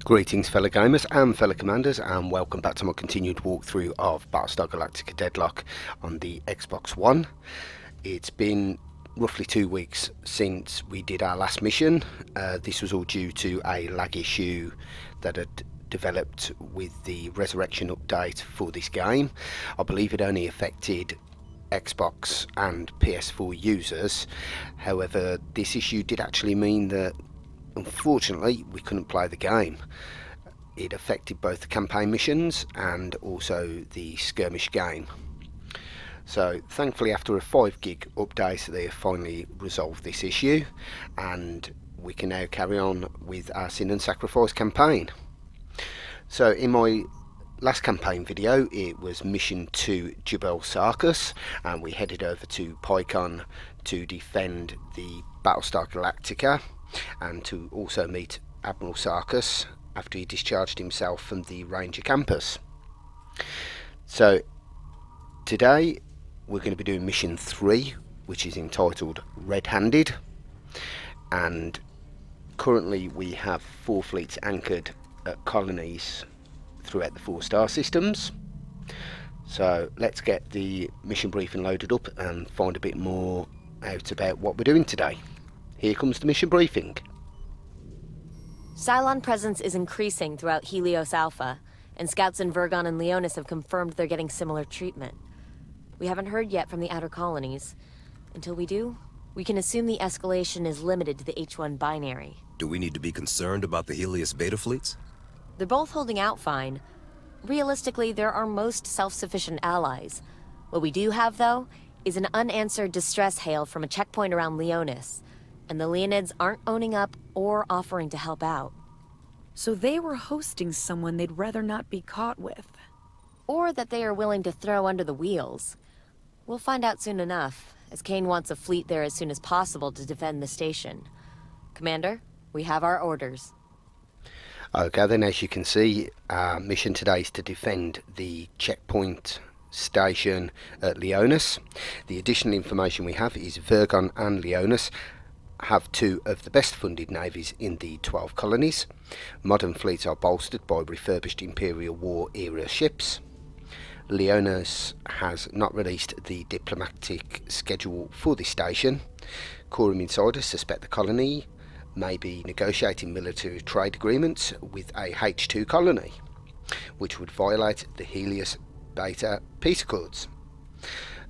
Greetings fellow gamers and fellow commanders, and welcome back to my continued walkthrough of Battlestar Galactica Deadlock on the Xbox One. It's been roughly 2 weeks since we did our last mission. This was all due to a lag issue that had developed with the Resurrection update for this game. I believe it only affected Xbox and PS4 users. However, this issue did actually mean that unfortunately we couldn't play the game. It affected both the campaign missions and also the skirmish game. So thankfully, after a 5 gig update, they have finally resolved this issue, and we can now carry on with our Sin and Sacrifice campaign. So in my last campaign video, it was mission to Jebel Sarkis, and we headed over to Pycon to defend the Battlestar Galactica and to also meet Admiral Sarkis after he discharged himself from the Ranger campus. So today we're going to be doing mission 3, which is entitled Red-Handed, and currently we have 4 fleets anchored at colonies throughout the 4 star systems. So let's get the mission briefing loaded up and find a bit more out about what we're doing today. Here comes the mission briefing. Cylon presence is increasing throughout Helios Alpha, and scouts in Virgon and Leonis have confirmed they're getting similar treatment. We haven't heard yet from the outer colonies. Until we do, we can assume the escalation is limited to the H1 binary. Do we need to be concerned about the Helios beta fleets? They're both holding out fine. Realistically, they're our most self-sufficient allies. What we do have, though, is an unanswered distress hail from a checkpoint around Leonis, and the Leonids aren't owning up or offering to help out. So they were hosting someone they'd rather not be caught with. Or that they are willing to throw under the wheels. We'll find out soon enough, as Kane wants a fleet there as soon as possible to defend the station. Commander, we have our orders. Okay then, as you can see, our mission today is to defend the checkpoint station at Leonis. The additional information we have is Virgon and Leonis have 2 of the best funded navies in the 12 colonies. Modern fleets are bolstered by refurbished Imperial War era ships. Leonis has not released the diplomatic schedule for this station. Quorum insiders suspect the colony may be negotiating military trade agreements with a H2 colony, which would violate the Helios Beta Peace Accords.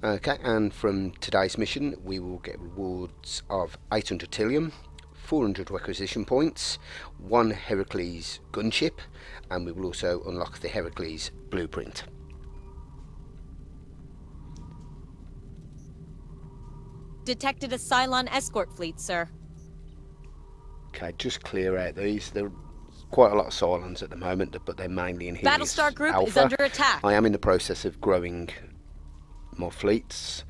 Okay, and from today's mission we will get rewards of 800 Tilium, 400 requisition points, 1 Heracles gunship, and we will also unlock the Heracles blueprint. Detected a Cylon escort fleet, sir. Okay, just clear out these. There are quite a lot of Cylons at the moment, but they're mainly in Helios Battlestar Group Alpha. is under attack. I am in the process of growing more fleets.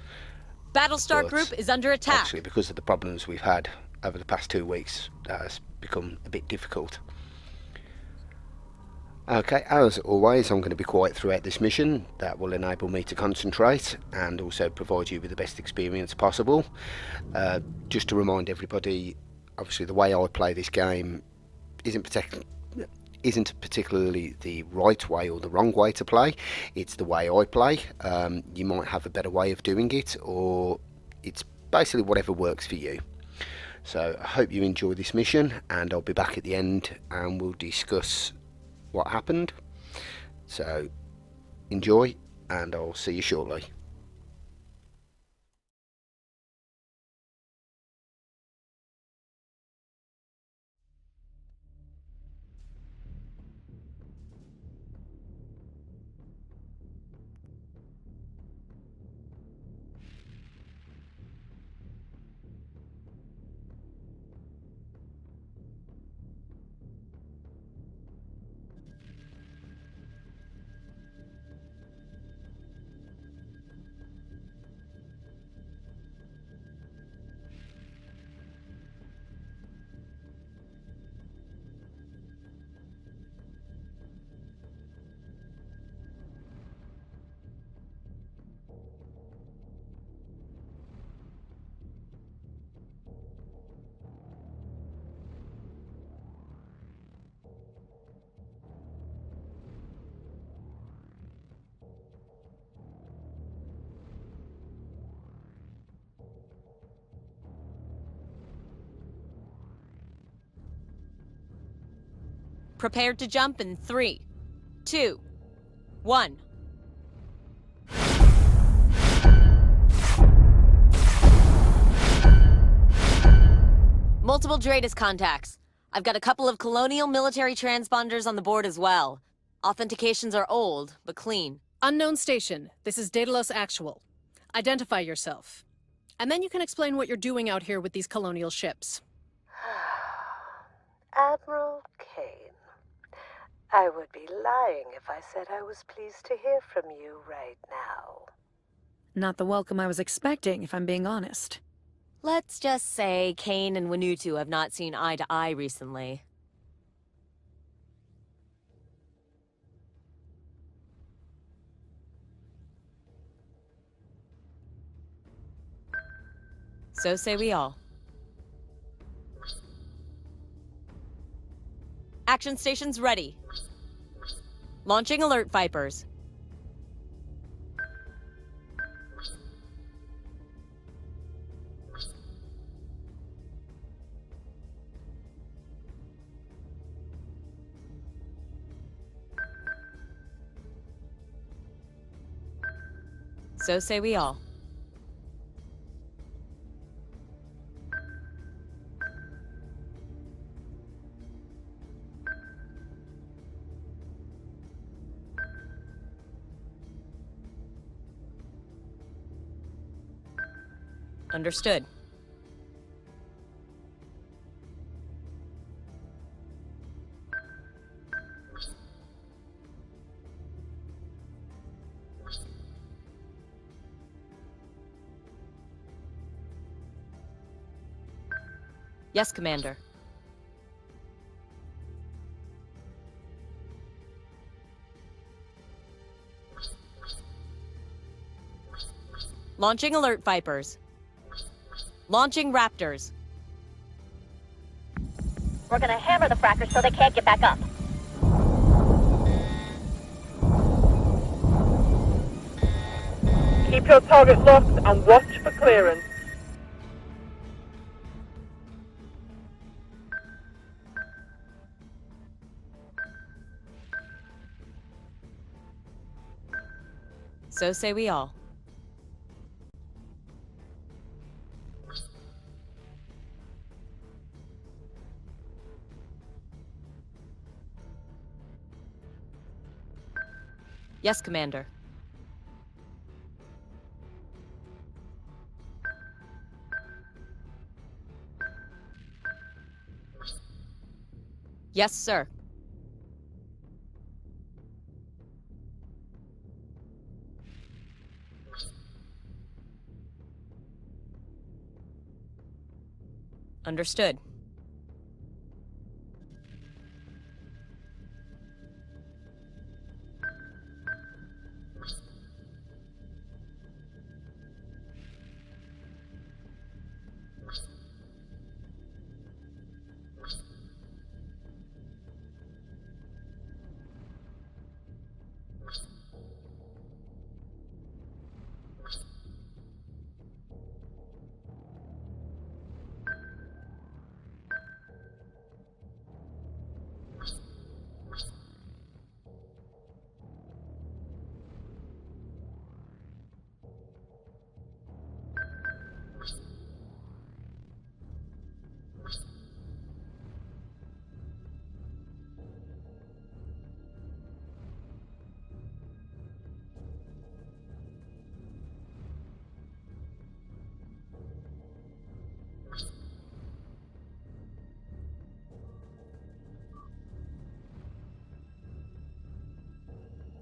Battlestar Group is under attack. Actually, because of the problems we've had over the past 2 weeks, that has become a bit difficult. Okay, as always, I'm going to be quiet throughout this mission. That will enable me to concentrate and also provide you with the best experience possible. Just to remind everybody, obviously the way I play this game isn't particularly the right way or the wrong way to play. It's the way I play. You might have a better way of doing it, or it's basically whatever works for you. So I hope you enjoy this mission, and I'll be back at the end and we'll discuss what happened. So enjoy, and I'll see you shortly. Prepared to jump in 3, 2, 1. Multiple Daidalos contacts. I've got a couple of colonial military transponders on the board as well. Authentications are old, but clean. Unknown station. This is Daidalos Actual. Identify yourself. And then you can explain what you're doing out here with these colonial ships. Admiral Kane, I would be lying if I said I was pleased to hear from you right now. Not the welcome I was expecting, if I'm being honest. Let's just say Kane and Wanutu have not seen eye to eye recently. So say we all. Action stations ready. Launching alert Vipers. So say we all. Understood. Yes, Commander. Launching alert Vipers. Launching Raptors. We're gonna hammer the frackers so they can't get back up. Keep your target locked and watch for clearance. So say we all. Yes, Commander. Yes, sir. Understood.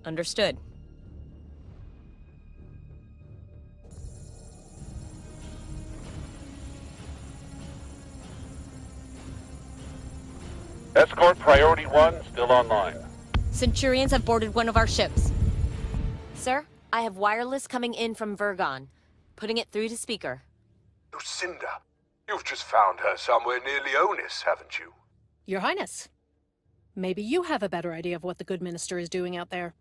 Understood. Escort Priority 1 still online. Centurions have boarded one of our ships. Sir, I have wireless coming in from Vergon. Putting it through to speaker. Lucinda, you've just found her somewhere near Leonis, haven't you? Your Highness. Maybe you have a better idea of what the good minister is doing out there.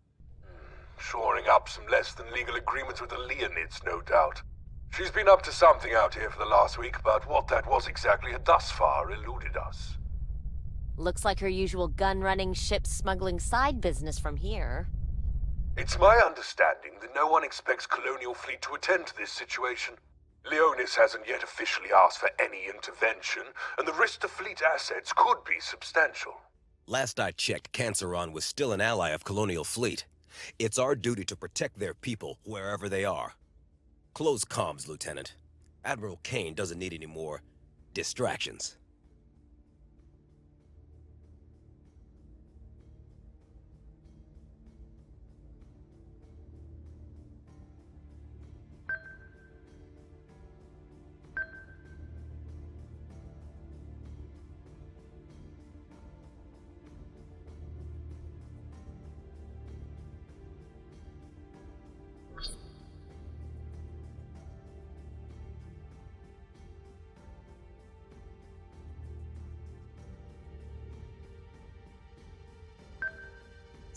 Shoring up some less than legal agreements with the Leonids, no doubt. She's been up to something out here for the last week, but what that was exactly had thus far eluded us. Looks like her usual gun-running, ship-smuggling side business from here. It's my understanding that no one expects Colonial Fleet to attend to this situation. Leonis hasn't yet officially asked for any intervention, and the risk to fleet assets could be substantial. Last I checked, Canceron was still an ally of Colonial Fleet. It's our duty to protect their people, wherever they are. Close comms, Lieutenant. Admiral Kane doesn't need any more distractions.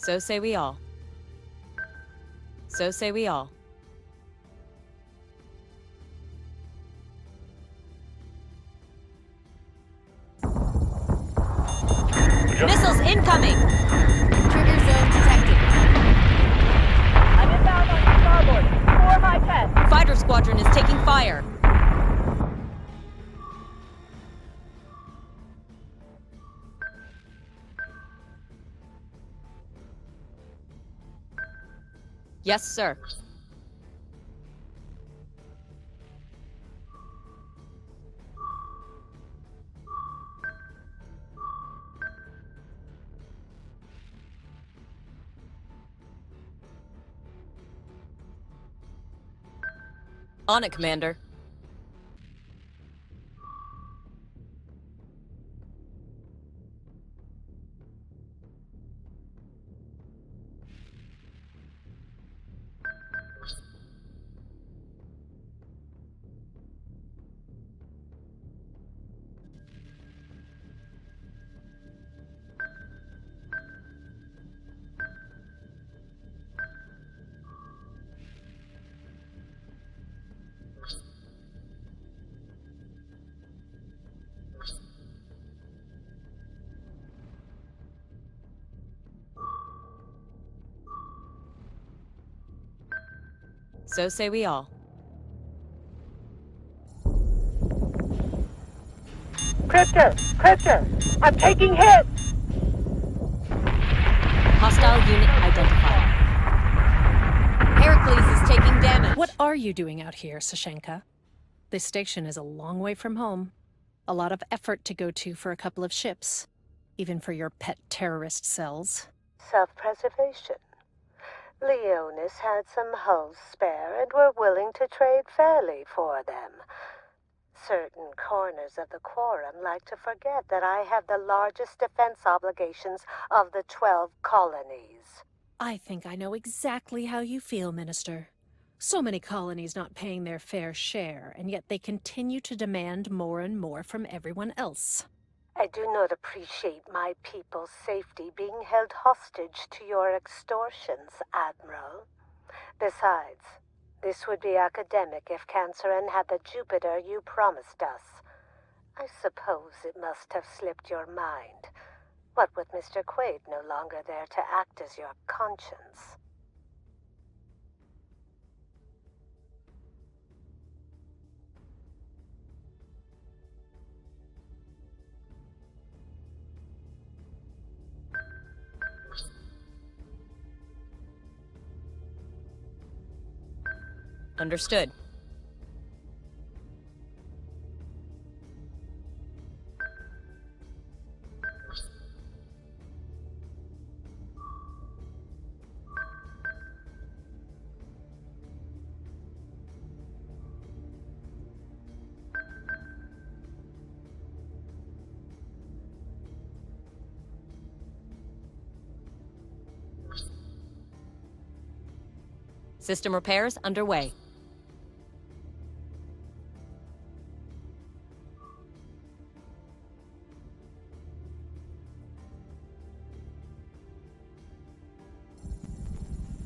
So say we all. So say we all. Missiles incoming! Trigger zone detected. I'm inbound on your starboard. 4 high 10. Fighter squadron is taking fire. Yes, sir. On it, Commander. So say we all. Cryptor! I'm taking hits! Hostile unit identified. Heracles is taking damage. What are you doing out here, Sashenka? This station is a long way from home. A lot of effort to go to for a couple of ships. Even for your pet terrorist cells. Self-preservation. Leonis had some hulls spare and were willing to trade fairly for them. Certain corners of the Quorum like to forget that I have the largest defense obligations of the 12 colonies. I think I know exactly how you feel, Minister. So many colonies not paying their fair share, and yet they continue to demand more and more from everyone else. I do not appreciate my people's safety being held hostage to your extortions, Admiral. Besides, this would be academic if Canceron had the Jupiter you promised us. I suppose it must have slipped your mind. What with Mr. Quaid no longer there to act as your conscience. Understood. System repairs underway.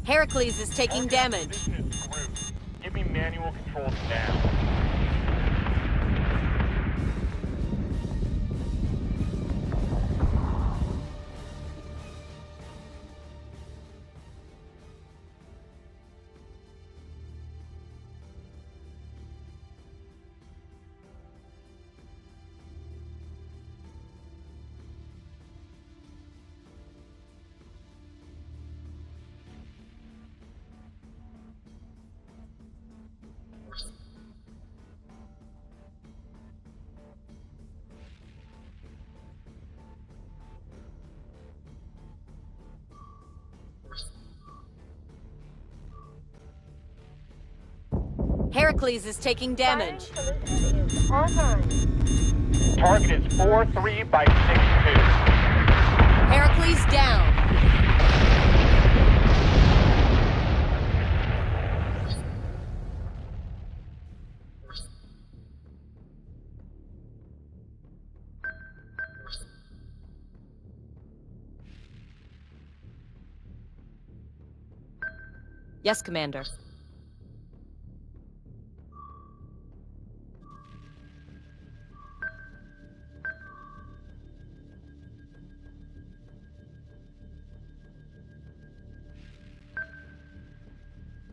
Heracles is taking damage. Position is screwed. Give me manual controls now. Heracles is taking damage. Solution is online. Target is 4-3 by 6-2. Heracles down. Yes, Commander.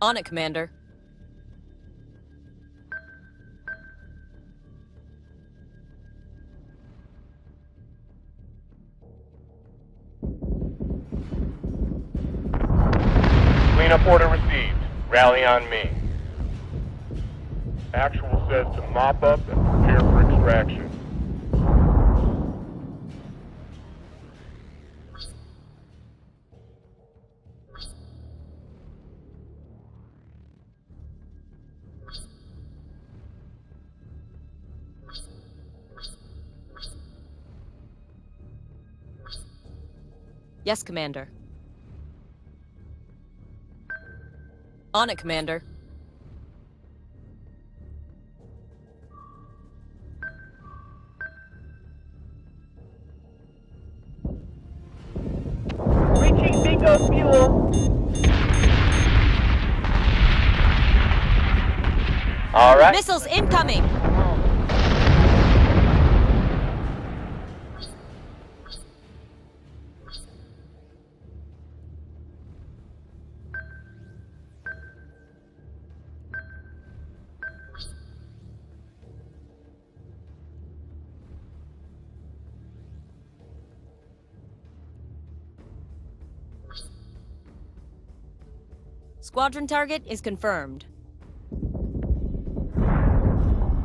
On it, Commander. Cleanup order received. Rally on me. Actual says to mop up and prepare for extraction. Yes, Commander. On it, Commander. Reaching bingo fuel. All right. Missiles incoming! Squadron target is confirmed.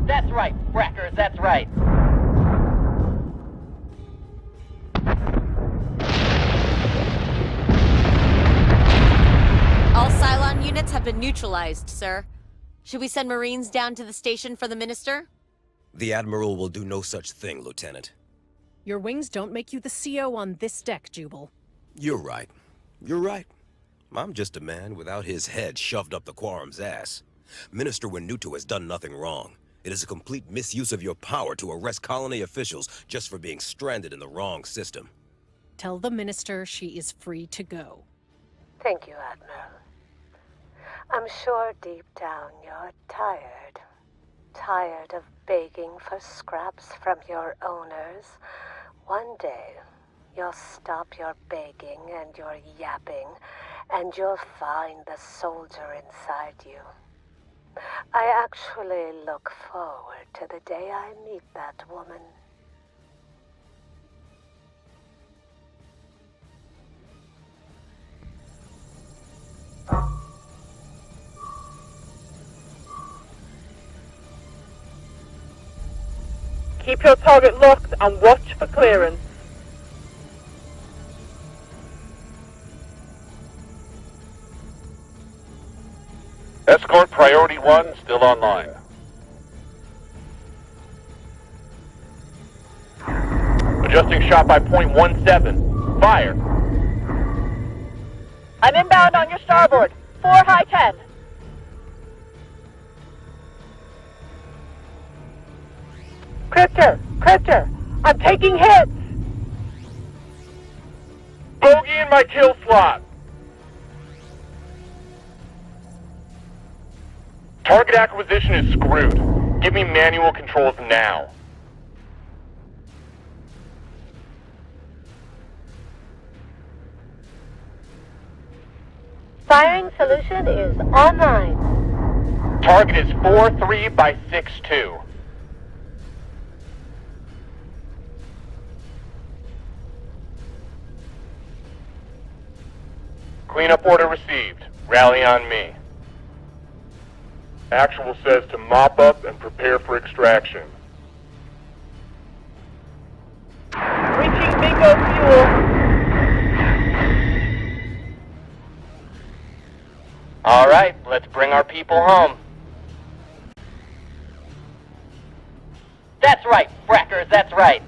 That's right, Frackers, that's right. All Cylon units have been neutralized, sir. Should we send Marines down to the station for the Minister? The Admiral will do no such thing, Lieutenant. Your wings don't make you the CO on this deck, Jubal. You're right. You're right. I'm just a man without his head shoved up the Quorum's ass. Minister Winutu has done nothing wrong. It is a complete misuse of your power to arrest colony officials just for being stranded in the wrong system. Tell the Minister she is free to go. Thank you, Admiral. I'm sure deep down you're tired. Tired of begging for scraps from your owners. One day, you'll stop your begging and your yapping, and you'll find the soldier inside you. I actually look forward to the day I meet that woman. Keep your target locked and watch for clearance. Escort Priority 1 still online. Adjusting shot by .17. Fire. I'm inbound on your starboard. 4 high 10. Cryptor, I'm taking hits. Bogey in my kill slot. Target acquisition is screwed. Give me manual controls now. Firing solution is online. Target is 4-3 by 6-2. Cleanup order received. Rally on me. Actual says to mop up and prepare for extraction. Reaching bingo fuel. All right, let's bring our people home. That's right, frackers, that's right.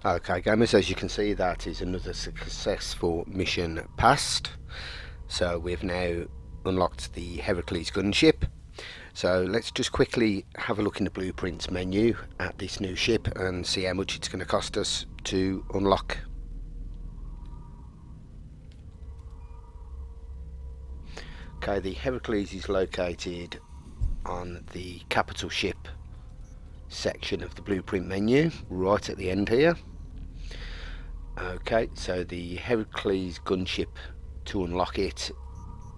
Okay, gamers, as you can see, that is another successful mission passed. So we've now unlocked the Heracles gunship. So let's just quickly have a look in the blueprints menu at this new ship and see how much it's going to cost us to unlock. Okay, the Heracles is located on the capital ship section of the blueprint menu, right at the end here. Okay, so the Heracles gunship, to unlock it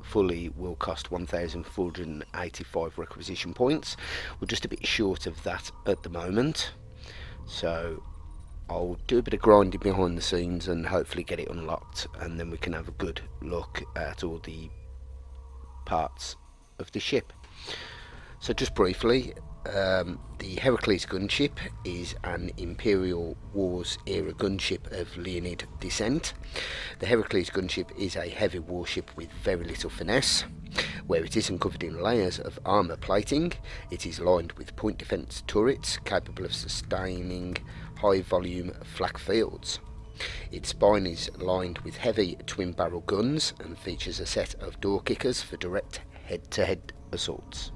fully, will cost 1,485 requisition points. We're just a bit short of that at the moment, so I'll do a bit of grinding behind the scenes and hopefully get it unlocked, and then we can have a good look at all the parts of the ship. So just briefly, the Heracles gunship is an Imperial Wars era gunship of Leonid descent. The Heracles gunship is a heavy warship with very little finesse. Where it isn't covered in layers of armour plating, it is lined with point defence turrets capable of sustaining high volume flak fields. Its spine is lined with heavy twin barrel guns and features a set of door kickers for direct head-to-head assaults.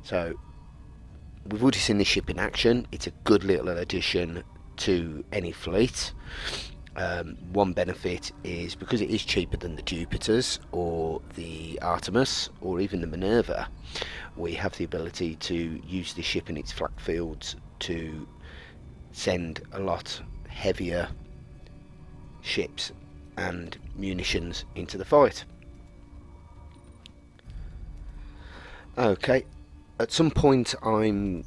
So we've already seen this ship in action. It's a good little addition to any fleet. One benefit is because it is cheaper than the Jupiters or the Artemis or even the Minerva, we have the ability to use this ship in its flak fields to send a lot heavier ships and munitions into the fight. Okay, at some point I'm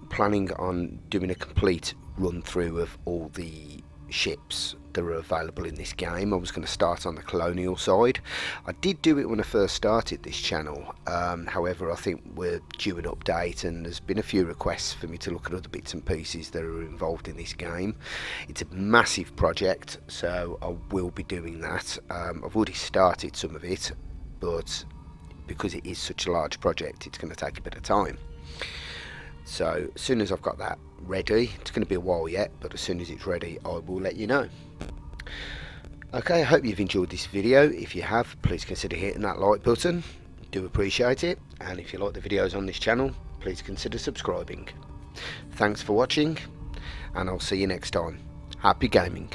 planning on doing a complete run through of all the ships that are available in this game. I was going to start on the colonial side. I did do it when I first started this channel, however I think we're due an update and there's been a few requests for me to look at other bits and pieces that are involved in this game. It's a massive project, so I will be doing that. I've already started some of it, but because it is such a large project, it's going to take a bit of time. So as soon as I've got that ready, it's going to be a while yet, but as soon as it's ready I will let you know. Okay, I hope you've enjoyed this video. If you have, please consider hitting that like button. Do appreciate it, and if you like the videos on this channel, please consider subscribing. Thanks for watching, and I'll see you next time. Happy gaming.